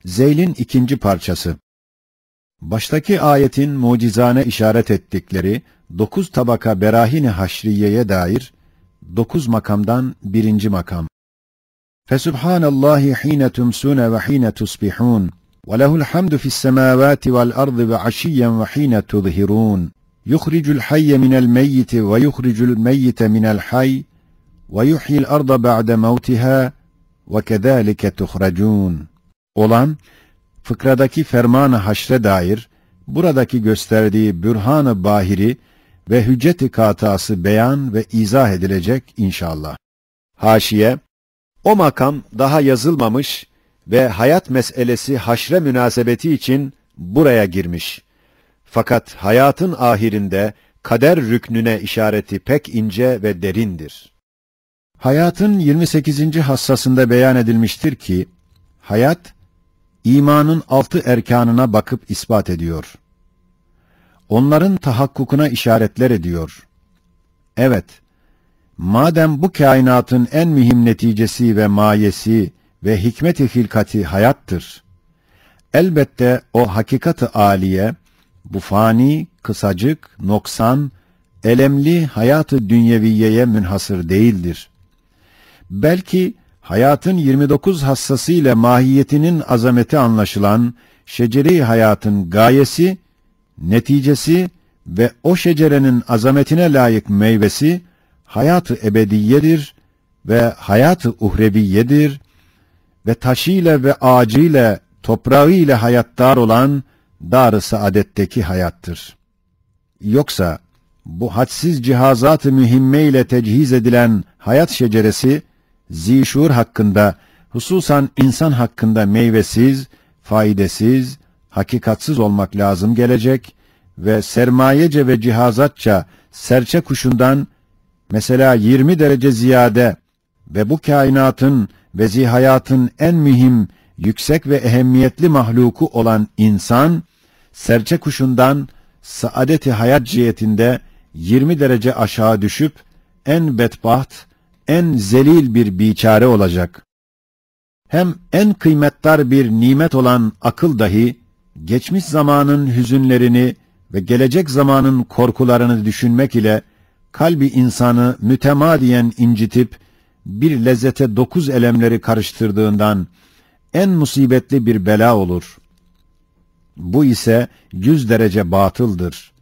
Zeyl'in ikinci parçası. Baştaki ayetin mucizane işaret ettikleri 9 tabaka berahine haşriyeye dair 9 makamdan birinci makam. Fesubhanallahi hine tumsune ve hine tusbihun ve lehul hamdu fis semavati vel ardı ve aşiyyen ve hine tuzhirun. Yuhricul hayye minel meyyiti ve yuhricul meyyite minel hayy ve yuhyil arda ba'de mevtiha ve kezalike tuhrecun. Olan, fıkradaki ferman-ı haşre dair, buradaki gösterdiği bürhan-ı bahiri ve hüccet-i katası beyan ve izah edilecek inşallah. Haşiye, o makam daha yazılmamış ve hayat meselesi haşre münasebeti için buraya girmiş. Fakat hayatın ahirinde kader rüknüne işareti pek ince ve derindir. Hayatın 28. hassasında beyan edilmiştir ki, hayat, İmanın 6 erkanına bakıp ispat ediyor. Onların tahakkukuna işaretler ediyor. Evet, madem bu kainatın en mühim neticesi ve mayesi ve hikmet-i hilkati hayattır, elbette o hakikat-ı âliye, bu fani, kısacık, noksan, elemli hayat-ı dünyeviyeye münhasır değildir. Belki, hayatın 29 hassası ile mahiyetinin azameti anlaşılan şecere-i hayatın gayesi, neticesi ve o şecerenin azametine layık meyvesi hayat-ı ebediyedir ve hayat-ı uhreviyedir ve taşıyla ve ağacıyla, toprağıyla hayattar olan dar-ı saadetteki hayattır. Yoksa bu hadsiz cihazat-ı mühimme ile tecihiz edilen hayat şeceresi, zişur hakkında, hususan insan hakkında meyvesiz, faydasız, hakikatsız olmak lazım gelecek ve sermayece ve cihazatça serçe kuşundan mesela 20 derece ziyade ve bu kainatın ve zihayatın en mühim, yüksek ve ehemmiyetli mahluku olan insan, serçe kuşundan saadet-i hayat cihetinde 20 derece aşağı düşüp en bedbaht, en zelil bir biçare olacak. Hem en kıymetdar bir nimet olan akıl dahi, geçmiş zamanın hüzünlerini ve gelecek zamanın korkularını düşünmek ile, kalbi insanı mütemadiyen incitip, bir lezzete 9 elemleri karıştırdığından, en musibetli bir bela olur. Bu ise 100 derece batıldır.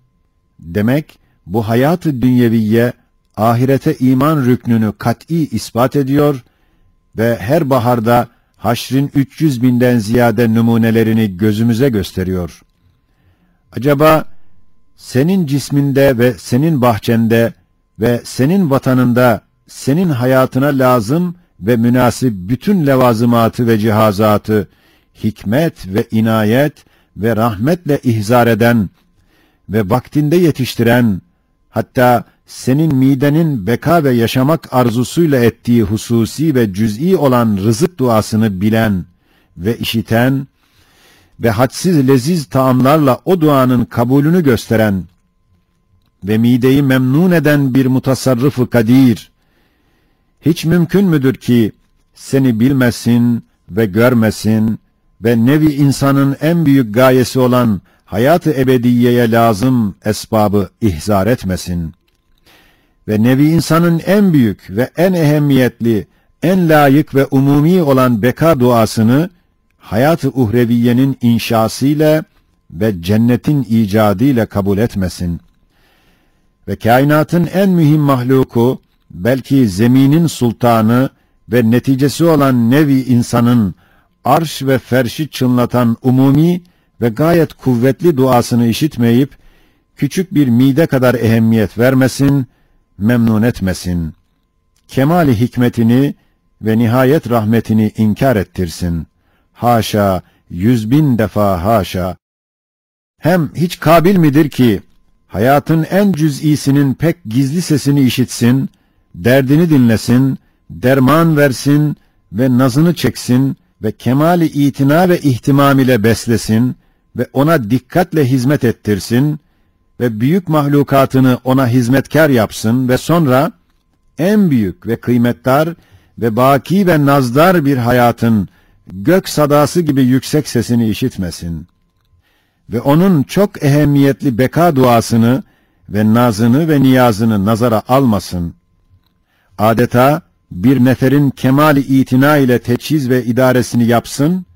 Demek, bu hayat-ı dünyeviye, ahirete iman rüknünü kat'î ispat ediyor ve her baharda haşrin 300 binden ziyade numunelerini gözümüze gösteriyor. Acaba senin cisminde ve senin bahçende ve senin vatanında senin hayatına lazım ve münasip bütün levazımatı ve cihazatı hikmet ve inayet ve rahmetle ihzar eden ve vaktinde yetiştiren, hatta senin midenin beka ve yaşamak arzusuyla ettiği hususi ve cüz'i olan rızık duasını bilen ve işiten ve hadsiz leziz taamlarla o duanın kabulünü gösteren ve mideyi memnun eden bir mutasarrıf-ı kadir, hiç mümkün müdür ki seni bilmesin ve görmesin ve nevi insanın en büyük gayesi olan hayat-ı ebediyeye lazım esbabı ihzar etmesin? Ve nevi insanın en büyük ve en ehemmiyetli, en layık ve umumi olan beka duasını, hayat-ı uhreviyenin inşasıyla ve cennetin icadıyla kabul etmesin. Ve kainatın en mühim mahluku, belki zeminin sultanı ve neticesi olan nevi insanın, arş ve ferşi çınlatan umumi ve gayet kuvvetli duasını işitmeyip, küçük bir mide kadar ehemmiyet vermesin, memnun etmesin. Kemali hikmetini ve nihayet rahmetini inkar ettirsin. Haşa, 100.000 defa haşa. Hem hiç kabil midir ki, hayatın en cüz'isinin pek gizli sesini işitsin, derdini dinlesin, derman versin ve nazını çeksin ve kemali itina ve ihtimam ile beslesin ve ona dikkatle hizmet ettirsin ve büyük mahlukatını ona hizmetkar yapsın ve sonra en büyük ve kıymetdar ve baki ve nazdar bir hayatın gök sadası gibi yüksek sesini işitmesin ve onun çok ehemmiyetli beka duasını ve nazını ve niyazını nazara almasın. Adeta bir neferin kemali itina ile teçhiz ve idaresini yapsın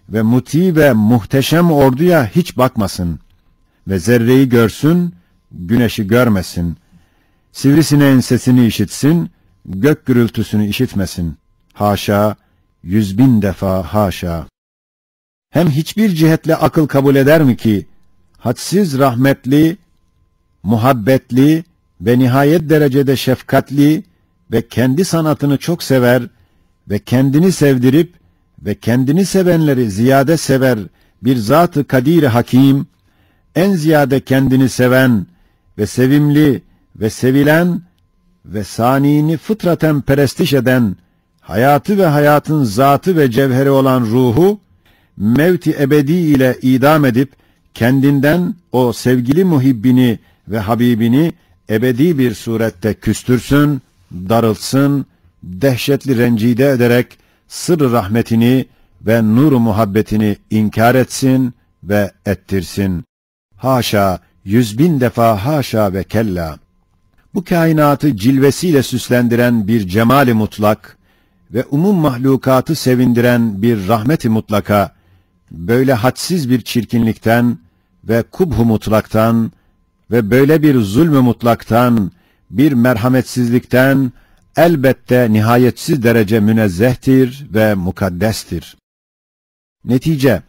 ve muti ve muhteşem orduya hiç bakmasın ve zerreyi görsün, güneşi görmesin. Sivrisineğin sesini işitsin, gök gürültüsünü işitmesin. Haşa, 100.000 defa haşa. Hem hiçbir cihetle akıl kabul eder mi ki, hadsiz rahmetli, muhabbetli ve nihayet derecede şefkatli ve kendi sanatını çok sever ve kendini sevdirip ve kendini sevenleri ziyade sever bir zat-ı kadir-i hakim, en ziyade kendini seven ve sevimli ve sevilen ve saniyini fıtraten perestiş eden, hayatı ve hayatın zatı ve cevheri olan ruhu, mevti ebedi ile idam edip, kendinden o sevgili muhibbini ve habibini ebedi bir surette küstürsün, darılsın, dehşetli rencide ederek sır rahmetini ve nur muhabbetini inkar etsin ve ettirsin. Haşa, 100.000 defa haşa ve kella. Bu kainatı cilvesiyle süslendiren bir cemali mutlak ve umum mahlukatı sevindiren bir rahmeti mutlaka, böyle hadsiz bir çirkinlikten ve kubh-u mutlaktan ve böyle bir zulm-ü mutlaktan, bir merhametsizlikten elbette nihayetsiz derece münezzehtir ve mukaddestir. Netice,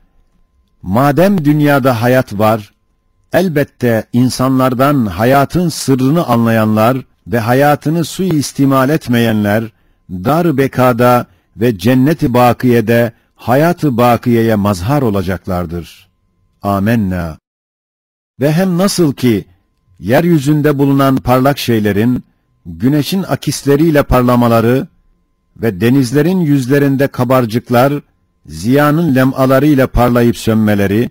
madem dünyada hayat var, elbette insanlardan hayatın sırrını anlayanlar ve hayatını suistimal etmeyenler, dar-ı bekada ve cennet-i bakiyede hayat-ı bakiyeye mazhar olacaklardır. Âmennâ. Ve hem nasıl ki, yeryüzünde bulunan parlak şeylerin, güneşin akisleriyle parlamaları ve denizlerin yüzlerinde kabarcıklar, ziyanın lemalarıyla parlayıp sönmeleri,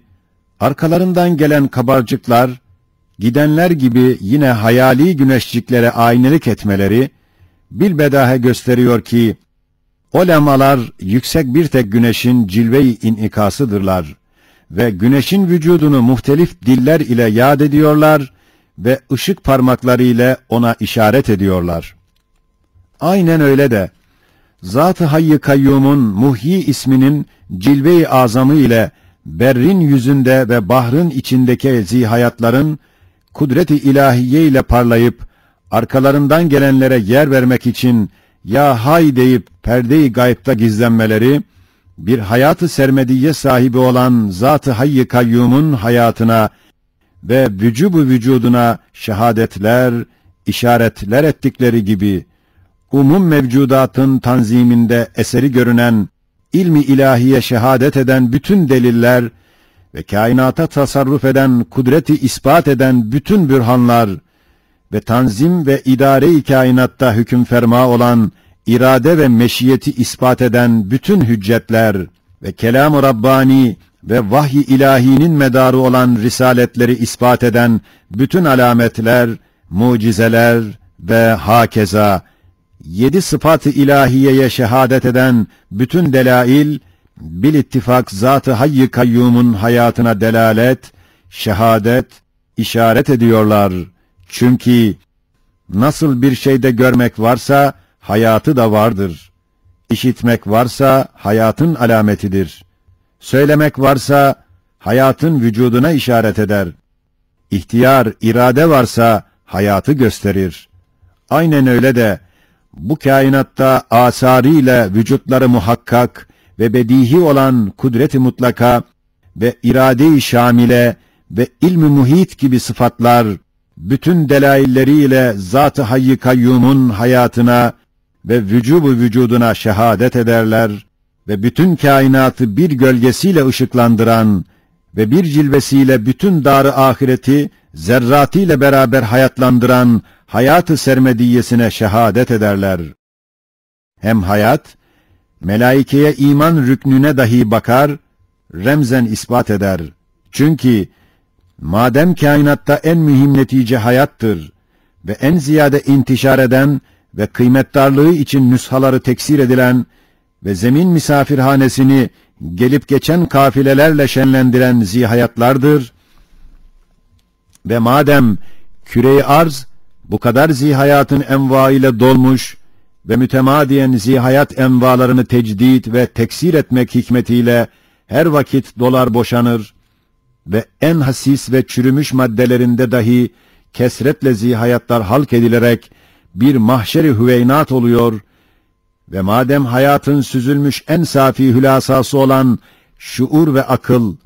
arkalarından gelen kabarcıklar, gidenler gibi yine hayali güneşciklere aynelik etmeleri, bilbedahe gösteriyor ki, o lemalar yüksek bir tek güneşin cilve-i inikasıdırlar ve güneşin vücudunu muhtelif diller ile yad ediyorlar ve ışık parmakları ile ona işaret ediyorlar. Aynen öyle de, Zat-ı Hayy-i Kayyum'un Muhyi isminin cilve-i azamı ile berrin yüzünde ve bahrın içindeki zihayatların kudret-i ilahiye ile parlayıp arkalarından gelenlere yer vermek için ya hay deyip perde-i gaybta gizlenmeleri, bir hayat-ı sermediye sahibi olan Zat-ı Hayy-i Kayyum'un hayatına ve vücubu vücuduna şehadetler, işaretler ettikleri gibi, umum mevcudatın tanziminde eseri görünen, ilmi ilahiye şehadet eden bütün deliller ve kainata tasarruf eden, kudreti ispat eden bütün bürhanlar ve tanzim ve idare-i kainatta hüküm ferma olan irade ve meşiyeti ispat eden bütün hüccetler ve kelam-ı Rabbani ve vahy-i ilahinin medarı olan risaletleri ispat eden bütün alametler, mucizeler ve hakeza, 7 sıfat-ı ilahiyeye şehadet eden bütün delail, bil ittifak Zat-ı Hayy-i Kayyum'un hayatına delalet, şehadet, işaret ediyorlar. Çünkü nasıl bir şeyde görmek varsa, hayatı da vardır. İşitmek varsa, hayatın alametidir. Söylemek varsa, hayatın vücuduna işaret eder. İhtiyar, irade varsa, hayatı gösterir. Aynen öyle de, bu kainatta asarıyla vücutları muhakkak ve bedihi olan kudret-i mutlaka ve irade-i şamile ve ilm-i muhit gibi sıfatlar, bütün delailleriyle Zat-ı Hayy-i Kayyum'un hayatına ve vücubu vücuduna şehadet ederler ve bütün kainatı bir gölgesiyle ışıklandıran ve bir cilvesiyle bütün dar-ı ahireti zerratıyla beraber hayatlandıran hayat-ı sermediyesine şehadet ederler. Hem hayat, melaikeye iman rüknüne dahi bakar, remzen ispat eder. Çünkü madem kainatta en mühim netice hayattır ve en ziyade intişar eden ve kıymetdarlığı için nüshaları teksir edilen ve zemin misafirhanesini gelip geçen kafilelerle şenlendiren zihayatlardır ve madem küre-i arz bu kadar zihayatın enva ile dolmuş ve mütemadiyen zihayat envalarını tecdid ve teksir etmek hikmetiyle her vakit dolar boşanır ve en hasis ve çürümüş maddelerinde dahi kesretle zihayatlar halk edilerek bir mahşeri hüveynat oluyor ve madem hayatın süzülmüş en safi hülasası olan şuur ve akıl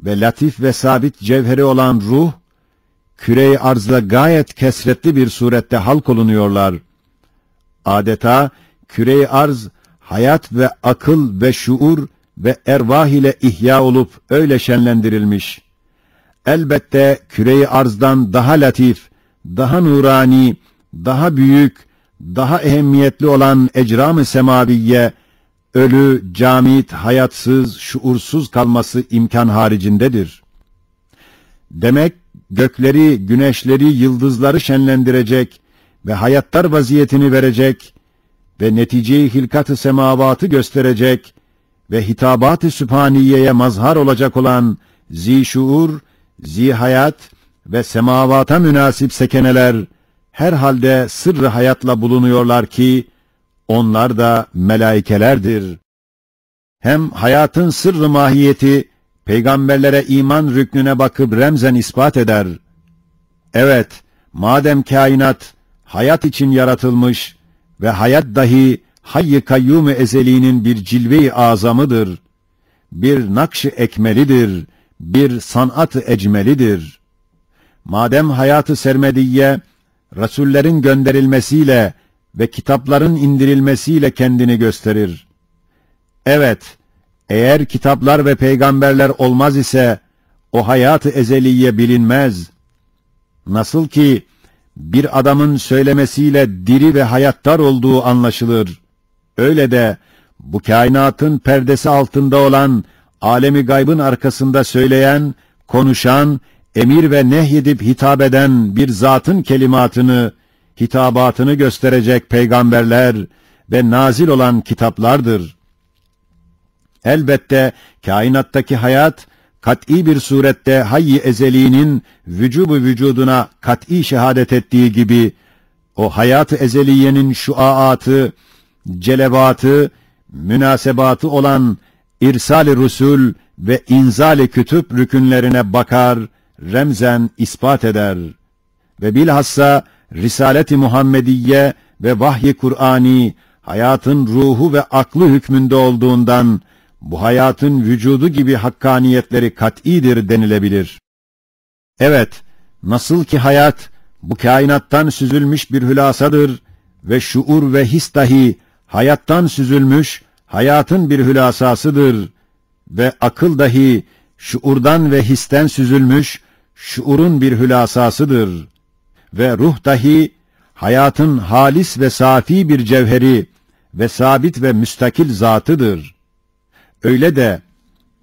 ve latif ve sabit cevheri olan ruh, küre-i arzda gayet kesretli bir surette halk olunuyorlar. Adeta küre-i arz, hayat ve akıl ve şuur ve ervah ile ihya olup öyle şenlendirilmiş. Elbette küre-i arzdan daha latif, daha nurani, daha büyük, daha ehemmiyetli olan ecram-ı semaviye, ölü, camit, hayatsız, şuursuz kalması imkan haricindedir. Demek gökleri, güneşleri, yıldızları şenlendirecek ve hayatlar vaziyetini verecek ve netice-i hilkat-ı semavatı gösterecek ve hitabat-ı sübhaniyeye mazhar olacak olan zi-şuur, zi-hayat ve semavata münasip sekeneler herhalde sırrı hayatla bulunuyorlar ki onlar da melaikelerdir. Hem hayatın sırrı mahiyeti peygamberlere iman rüknüne bakıp remzen ispat eder. Evet, madem kainat hayat için yaratılmış ve hayat dahi hayy-i kayyum-u ezeliğinin bir cilve-i azamıdır, bir nakş-ı ekmelidir, bir sanat-ı ecmelidir. Madem hayat-ı sermediye, Resullerin gönderilmesiyle ve kitapların indirilmesiyle kendini gösterir. Evet, eğer kitaplar ve peygamberler olmaz ise, o hayat-ı ezeliye bilinmez. Nasıl ki, bir adamın söylemesiyle diri ve hayattar olduğu anlaşılır. Öyle de, bu kainatın perdesi altında olan, alemi gaybın arkasında söyleyen, konuşan, emir ve nehyedip hitap eden bir zatın kelimatını, hitabatını gösterecek peygamberler ve nazil olan kitaplardır. Elbette kainattaki hayat, kat'î bir surette hayy-i ezeliğinin vücubu vücuduna kat'î şehadet ettiği gibi, o hayat-ı ezeliyenin şuaatı, celebatı, münasebatı olan irsal-i rusul ve inzal-i kütüp rükünlerine bakar, remzen ispat eder. Ve bilhassa Risalet-i Muhammediye ve vahy-i Kur'ani, hayatın ruhu ve aklı hükmünde olduğundan, bu hayatın vücudu gibi hakkaniyetleri kat'idir denilebilir. Evet, nasıl ki hayat, bu kainattan süzülmüş bir hülasadır ve şuur ve his dahi, hayattan süzülmüş, hayatın bir hülasasıdır ve akıl dahi, şuurdan ve histen süzülmüş, şuurun bir hülasasıdır ve ruh dahi, hayatın halis ve safi bir cevheri ve sabit ve müstakil zatıdır. Öyle de,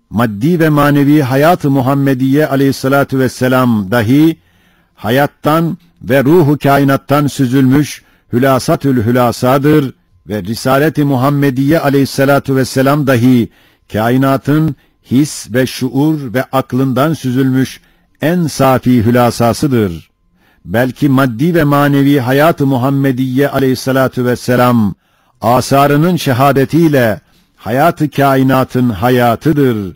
maddi ve manevi hayat-ı Muhammediye aleyhissalatu vesselam dahi, hayattan ve ruhu kainattan süzülmüş hülasatül hülasadır ve Risalet-i Muhammediye aleyhissalatu vesselam dahi, kainatın his ve şuur ve aklından süzülmüş en safi hülasasıdır. Belki maddi ve manevi hayat-ı Muhammediye aleyhissalatu vesselam, asarının şehadetiyle hayat-ı kainatın hayatıdır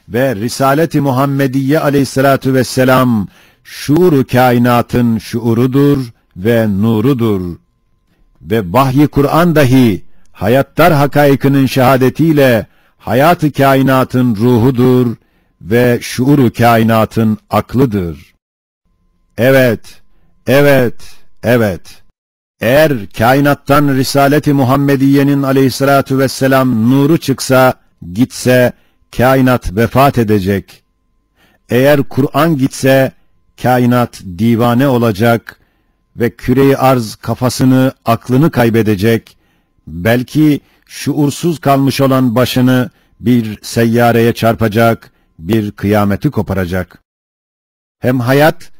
ve Risalet-i Muhammediye aleyhissalatu vesselam, şuur-u kainatın şuurudur ve nurudur. Ve vahy-i Kur'an dahi, hayattar hakaikinin şehadetiyle, hayat-ı kainatın ruhudur ve şuur-u kainatın aklıdır. Evet, evet, evet. Eğer kainattan Risalet-i Muhammediye'nin aleyhissalatu vesselam nuru çıksa, gitse, kainat vefat edecek. Eğer Kur'an gitse, kainat divane olacak ve küre-i arz kafasını, aklını kaybedecek. Belki şuursuz kalmış olan başını bir seyyareye çarpacak, bir kıyameti koparacak. Hem hayat,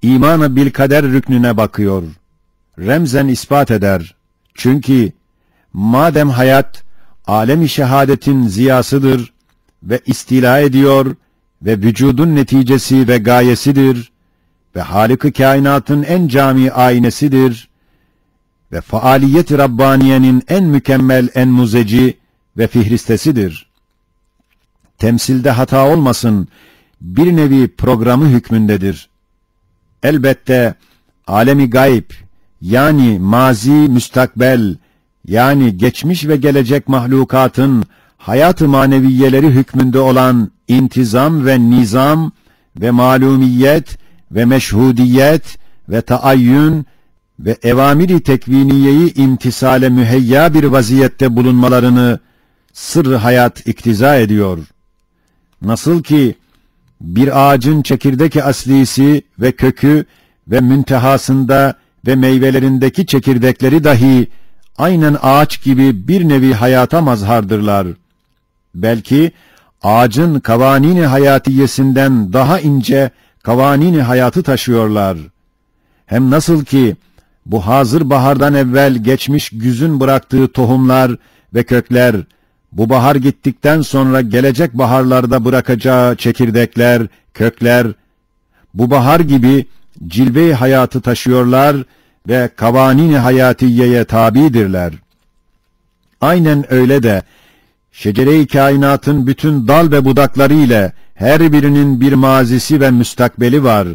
iman-ı bil kader rüknüne bakıyor. Remzen ispat eder. Çünkü madem hayat, alem-i şehadetin ziyasıdır ve istila ediyor ve vücudun neticesi ve gayesidir ve Halık-ı kainatın en cami aynesidir ve faaliyet-i Rabbaniye'nin en mükemmel enmuzeci ve fihristesidir. Temsilde hata olmasın, bir nevi programı hükmündedir. Elbette alemi gayb, yani mazi müstakbel, yani geçmiş ve gelecek mahlukatın hayat-ı maneviyeleri hükmünde olan intizam ve nizam ve malumiyet ve meşhudiyet ve taayyün ve evamiri tekviniyeyi imtisale müheyya bir vaziyette bulunmalarını sırrı hayat iktiza ediyor. Nasıl ki bir ağacın çekirdek aslisi ve kökü ve müntehasında ve meyvelerindeki çekirdekleri dahi aynen ağaç gibi bir nevi hayata mazhardırlar. Belki ağacın kavanini hayatiyesinden daha ince kavanini hayatı taşıyorlar. Hem nasıl ki bu hazır bahardan evvel geçmiş güzün bıraktığı tohumlar ve kökler, bu bahar gittikten sonra gelecek baharlarda bırakacağı çekirdekler, kökler, bu bahar gibi cilve-i hayatı taşıyorlar ve kavanini hayatiyeye tabidirler. Aynen öyle de şecere-i kainatın bütün dal ve budakları ile her birinin bir mazisi ve müstakbeli var.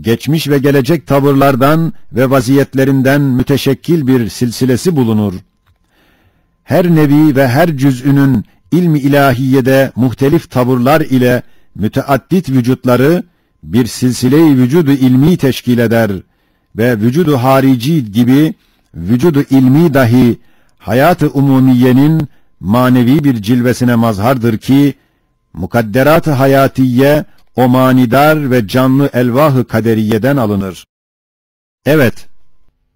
Geçmiş ve gelecek tavırlardan ve vaziyetlerinden müteşekkil bir silsilesi bulunur. Her nevi ve her cüz'ünün ilmi ilahiyede muhtelif tavırlar ile müteaddit vücutları bir silsile-i vücudu ilmi teşkil eder ve vücudu harici gibi vücudu ilmi dahi hayat-ı umumiyenin manevi bir cilvesine mazhardır ki mukadderat-ı hayatiye o manidar ve canlı elvah-ı kaderiyeden alınır. Evet,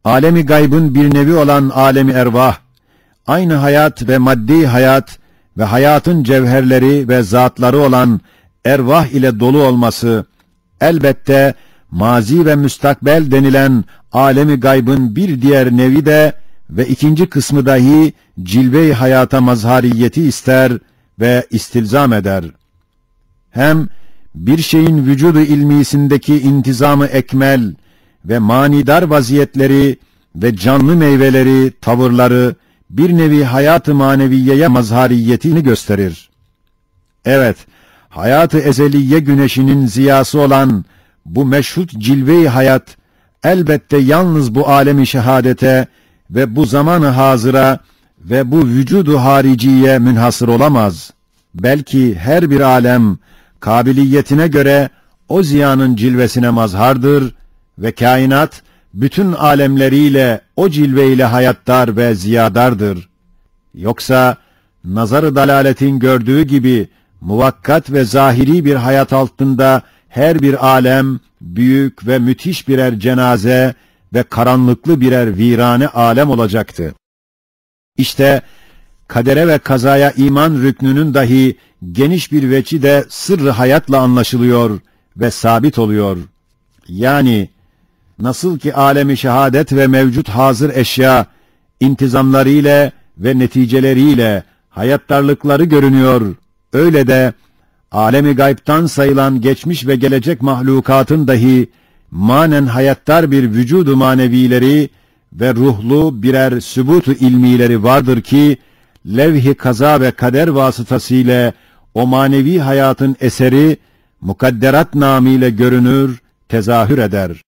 alemi gaybın bir nevi olan alemi ervah, aynı hayat ve maddi hayat ve hayatın cevherleri ve zatları olan ervah ile dolu olması, elbette mazi ve müstakbel denilen alemi gaybın bir diğer nevi de ve ikinci kısmı dahi cilve-i hayata mazhariyeti ister ve istilzam eder. Hem bir şeyin vücudu ilmisindeki intizamı ekmel ve manidar vaziyetleri ve canlı meyveleri, tavırları bir nevi hayat-ı maneviyeye mazhariyetini gösterir. Evet, hayat-ı ezeliye güneşinin ziyası olan bu meşhut cilve-i hayat, elbette yalnız bu alemi şehadete ve bu zamanı hazıra ve bu vücudu hariciye münhasır olamaz. Belki her bir alem, kabiliyetine göre o ziyanın cilvesine mazhardır ve kainat, bütün alemleriyle o cilveyle hayattar ve ziyadardır. Yoksa, nazar-ı dalaletin gördüğü gibi, muvakkat ve zahiri bir hayat altında her bir alem, büyük ve müthiş birer cenaze ve karanlıklı birer virane alem olacaktı. İşte, kadere ve kazaya iman rüknünün dahi geniş bir veçi de sırrı hayatla anlaşılıyor ve sabit oluyor. Yani, nasıl ki alemi şehadet ve mevcut hazır eşya, intizamlarıyla ve neticeleriyle hayattarlıkları görünüyor, öyle de, alemi gaybtan sayılan geçmiş ve gelecek mahlukatın dahi, manen hayattar bir vücudu manevileri ve ruhlu birer sübutu ilmileri vardır ki, levh-i kaza ve kader vasıtasıyla o manevi hayatın eseri, mukadderat namıyla görünür, tezahür eder.